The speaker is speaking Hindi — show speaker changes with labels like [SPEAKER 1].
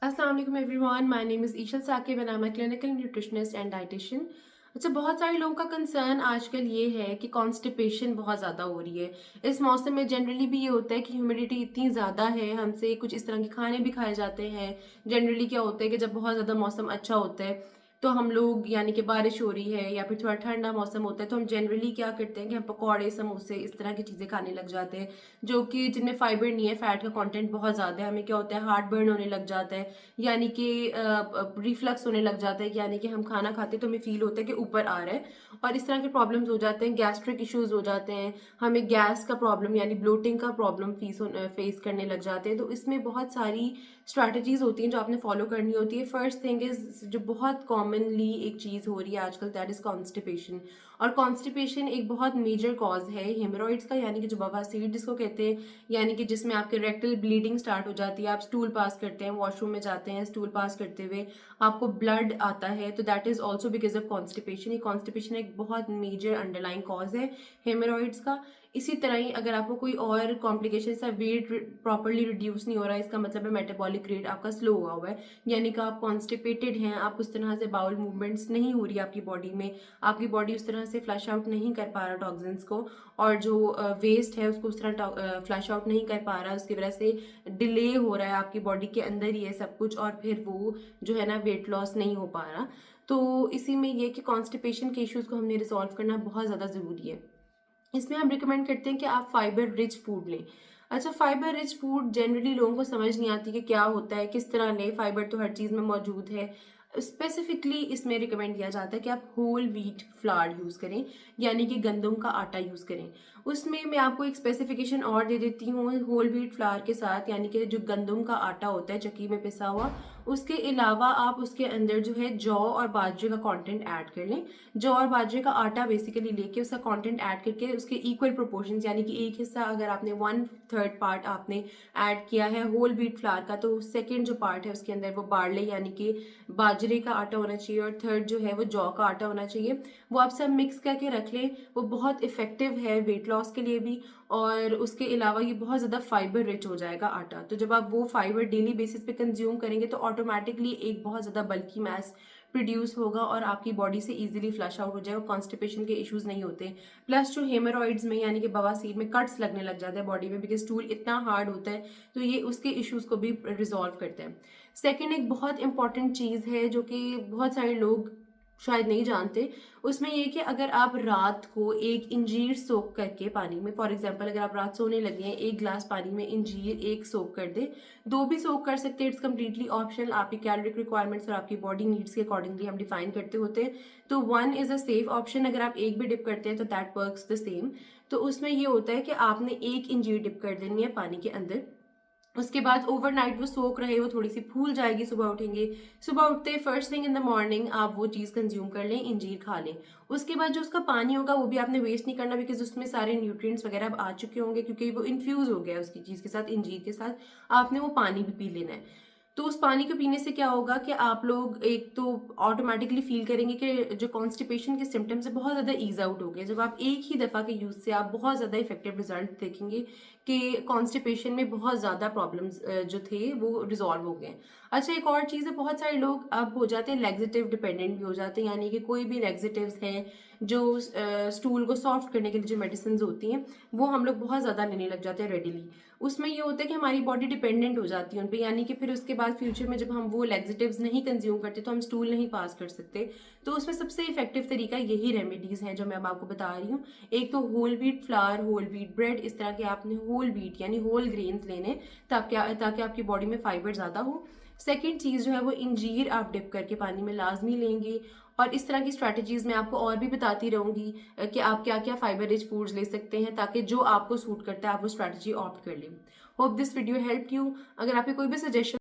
[SPEAKER 1] अस्सलाम वालेकुम everyone, my name is Eshal Saqib and I am a clinical nutritionist and dietitian. अच्छा, बहुत सारे लोगों का कंसर्न आजकल ये है कि कॉन्स्टिपेशन बहुत ज़्यादा हो रही है। इस मौसम में जनरली भी ये होता है कि ह्यूमिडिटी इतनी ज़्यादा है, हमसे कुछ इस तरह के खाने भी खाए जाते हैं। जनरली क्या होता है कि जब बहुत ज़्यादा मौसम अच्छा होता है तो हम लोग, यानी कि बारिश हो रही है या फिर थोड़ा ठंडा मौसम होता है, तो हम जनरली क्या करते हैं कि हम पकौड़े, समोसे, इस तरह की चीज़ें खाने लग जाते हैं जो कि जिनमें फाइबर नहीं है, फैट का कंटेंट बहुत ज़्यादा है। हमें क्या होता है, हार्ट बर्न होने लग जाता है, यानी कि रिफ्लक्स होने लग जाता है, यानी कि हम खाना खाते हैं तो हमें फील होता है कि ऊपर आ रहा है, और इस तरह के प्रॉब्लम्स हो जाते हैं। गैस्ट्रिक इश्यूज हो जाते हैं, हमें गैस का प्रॉब्लम यानी ब्लोटिंग का प्रॉब्लम फेस करने लग जाते हैं। तो इसमें बहुत सारी स्ट्रैटेजीज होती हैं जो आपने फॉलो करनी होती है। फर्स्ट थिंग इज, जो बहुत कॉमनली एक चीज़ हो रही है आजकल, दैट इज कॉन्स्टिपेशन। और कॉन्स्टिपेशन एक बहुत मेजर कॉज है हेमोरॉइड्स का, यानी कि जो बवासीर जिसको कहते हैं, यानी कि जिसमें आपके रेक्टल ब्लीडिंग स्टार्ट हो जाती है। आप स्टूल पास करते हैं, वॉशरूम में जाते हैं, स्टूल पास करते हुए आपको ब्लड आता है, तो that is also because of constipation. ये कॉन्स्टिपेशन एक बहुत मेजर अंडरलाइन कॉज है हेमोरॉइड्स का। इसी तरह ही अगर आपको कोई और कॉम्प्लिकेशन सा, वेट प्रॉपरली रिड्यूस नहीं हो रहा है, इसका मतलब है मेटाबॉलिक रेट आपका स्लो हुआ है, यानी कि आप कॉन्स्टिपेटेड हैं, आप उस तरह से बाउल मूवमेंट्स नहीं हो रही आपकी बॉडी में, आपकी बॉडी उस तरह से फ्लश आउट नहीं कर पा रहा टॉक्सिन्स को, और जो वेस्ट है उसको उस तरह फ्लश आउट नहीं कर पा रहा, उसकी वजह से डिले हो रहा है आपकी बॉडी के अंदर ही है सब कुछ, और फिर वो जो है ना वेट लॉस नहीं हो पा रहा। तो इसी में ये कि कॉन्स्टिपेशन के इश्यूज को हमने रिजॉल्व करना बहुत ज़्यादा ज़रूरी है। इसमें हम रिकमेंड करते हैं कि आप फाइबर रिच फूड लें। अच्छा, फाइबर रिच फूड जनरली लोगों को समझ नहीं आती कि क्या होता है, किस तरह लें। फाइबर तो हर चीज़ में मौजूद है। स्पेसिफिकली इसमें रिकमेंड किया जाता है कि आप होल व्हीट फ्लावर यूज़ करें, यानी कि गंदम का आटा यूज़ करें। उसमें मैं आपको एक स्पेसिफिकेशन और दे देती हूँ, होल व्हीट फ्लावर के साथ, यानी कि जो गंदम का आटा होता है चक्की में पिसा हुआ, उसके अलावा आप उसके अंदर जो है जौ और बाजरे का कंटेंट ऐड कर लें। जौ और बाजरे का आटा बेसिकली लेके उसका कंटेंट ऐड करके उसके इक्वल प्रोपोर्शंस, यानी कि एक हिस्सा अगर आपने 1/3 पार्ट आपने ऐड किया है होल व्हीट फ्लावर का, तो सेकेंड जो पार्ट है उसके अंदर वो बार्ले यानी कि बाजरे का आटा होना चाहिए, और थर्ड जो है वो जौ का आटा होना चाहिए। वो आप सब मिक्स करके रख लें। वो बहुत इफेक्टिव है वेट लॉस के लिए भी, और उसके अलावा ये बहुत ज़्यादा फाइबर रिच हो जाएगा आटा। तो जब आप वो फाइबर डेली बेसिस पे कंज्यूम करेंगे तो ऑटोमेटिकली एक बहुत ज़्यादा बल्की मैस प्रोड्यूस होगा और आपकी बॉडी से इजीली फ्लश आउट हो जाएगा, कॉन्स्टिपेशन के इश्यूज नहीं होते। प्लस जो हेमोरॉइड्स में यानी कि बवासीर में कट्स लगने लग जाते हैं बॉडी में, बिकॉज स्टूल इतना हार्ड होता है, तो ये उसके इश्यूज को भी रिजॉल्व करते हैं। सेकेंड एक बहुत इंपॉर्टेंट चीज़ है जो कि बहुत सारे लोग शायद नहीं जानते, उसमें ये कि अगर आप रात को एक इंजीर सोक करके पानी में, फॉर एग्जांपल अगर आप रात सोने लगे हैं, एक ग्लास पानी में इंजीर एक सोक कर दे, दो भी सोक कर सकते हैं, इट्स कम्प्लीटली ऑप्शनल, आपकी कैलोरिक रिक्वायरमेंट्स और आपकी बॉडी नीड्स के अकॉर्डिंगली हम डिफाइन करते होते हैं। तो one is a safe option, अगर आप एक भी डिप करते हैं तो दैट वर्क्स द सेम। तो उसमें ये होता है कि आपने एक इंजीर डिप कर देनी है पानी के अंदर, उसके बाद ओवरनाइट वो सोख रहे, वो थोड़ी सी फूल जाएगी, सुबह उठेंगे, सुबह उठते first thing in the morning आप वो चीज़ कंज्यूम कर लें, इंजीर खा लें। उसके बाद जो उसका पानी होगा वो भी आपने वेस्ट नहीं करना, बिकॉज उसमें सारे न्यूट्रिएंट्स वगैरह अब आ चुके होंगे, क्योंकि वो इन्फ्यूज हो गया उसकी चीज़ के साथ, इंजीर के साथ। आपने वो पानी भी पी लेना है। तो उस पानी को पीने से क्या होगा कि आप लोग एक तो ऑटोमेटिकली फील करेंगे कि जो कॉन्स्टिपेशन के सिम्टम्स है बहुत ज़्यादा ईज आउट हो गए। जब आप एक ही दफ़ा के यूज़ से आप बहुत ज़्यादा इफेक्टिव रिजल्ट देखेंगे कि कॉन्स्टिपेशन में बहुत ज़्यादा प्रॉब्लम्स जो थे वो रिजॉल्व हो गए। अच्छा, एक और चीज़ है, बहुत सारे लोग अब हो जाते हैं लेग्जेटिव डिपेंडेंट भी हो जाते हैं, यानी कि कोई भी लेग्जेटिव्स हैं जो स्टूल को सॉफ्ट करने के लिए जो मेडिसिन होती हैं वो हम लोग बहुत ज़्यादा लेने लग जाते हैं रेडिली। उसमें ये होता है कि हमारी बॉडी डिपेंडेंट हो जाती है उन पे, यानी कि फिर उसके बाद फ्यूचर में जब हम वो लेग्जेटिव्स नहीं कंज्यूम करते तो हम स्टूल नहीं पास कर सकते। तो उसमें सबसे इफेक्टिव तरीका यही रेमेडीज हैं जो मैं अब आपको बता रही हूँ। एक तो whole wheat flour, whole wheat bread, इस तरह के आपने होल व्हीट यानी होल ग्रेन्स लेने, ताकि आपकी बॉडी में फाइबर ज़्यादा हो। सेकेंड चीज़ जो है वो इंजीर आप डिप करके पानी में लाजमी लेंगे। और इस तरह की स्ट्रैटेजीज मैं आपको और भी बताती रहूंगी कि आप क्या क्या फाइबर रिच फूड्स ले सकते हैं, ताकि जो आपको सूट करता है आप वो स्ट्रैटेजी ऑप्ट कर लें। Hope this video help you. अगर आपके कोई भी सजेशन